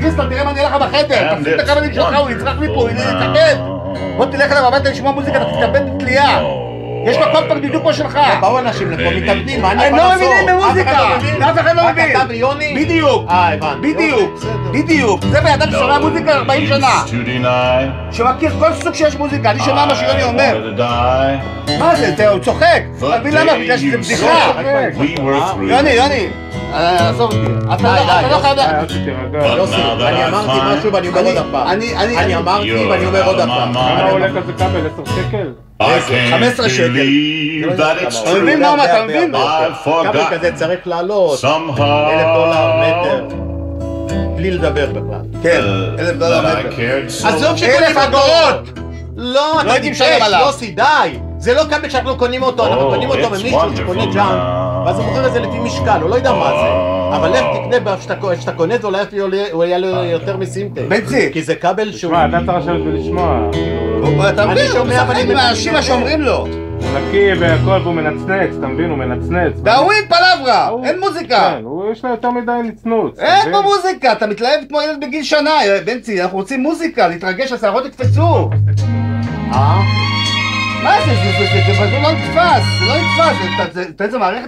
אנרכיסט, תראה מה נראה לך בחדר, תפסיק את הכבלים שלך, הוא יצרח מפה, הוא יתכבד. בוא תלך אליו הביתה לשמוע מוזיקה, אתה תתכבד בתלייה. יש לו קומפקט בדיוק כמו שלך. באו אנשים לפה מתאבדים, מה אני הם יכול לא לעשות? מבינים במוזיקה, אף אחד לא מבין. רק אתה ויוני? בדיוק, הבנתי. בדיוק, בדיוק. זה בן אדם ששומע מוזיקה 40 שנה. שמכיר כל סוג שיש מוזיקה, אני שומע מה שיוני אומר. מה זה, הוא צוחק. אתה מבין למה? בגלל שזה בדיחה. יוני, עזוב אותי. אתה לא חייב... יוסי, אני אמרתי משהו ואני אומר עוד הפעם. אני אמרתי ואני אומר עוד הפעם. כמה עולה כזה כבל? 10 שקל? 15 שקל. אתה מבין מה? אתה מבין? כבל כזה צריך לעלות $1,000 מטר. בלי לדבר בכלל. כן, $1,000 מטר. עזוב שקונים אגורות! לא, אתה הייתי משלם טיפש, עליו. יוסי, די! זה לא כבל שאנחנו קונים אותו, אנחנו קונים אותו ממישהו שקונה ג'אנק, ואז הוא מוכר את זה לפי משקל, הוא לא יודע מה זה. אבל לך תקנה באיפה שאתה קונה את זה, הוא יהיה לו יותר מסימטי. בנצי. כי זה כבל שהוא... תשמע, אתה צריך לשבת ולשמוע. אתה מבין? הוא שומע, אבל משחק אני עם האנשים מה שאומרים לו. הוא נקי והכל והוא מנצנץ, אתה מבין? הוא מנצנץ. דאווין פלברה, אין מוזיקה. כן, יש לו יותר מדי נצנוץ. אין פה מוזיקה, אתה מתלהב כמו ילד בגיל שנה, בנצי, אנחנו רוצים מוזיקה, להתרגש, השערות יתפסו. מה זה? זה לא נתפס, זה לא נתפס, זה מערכת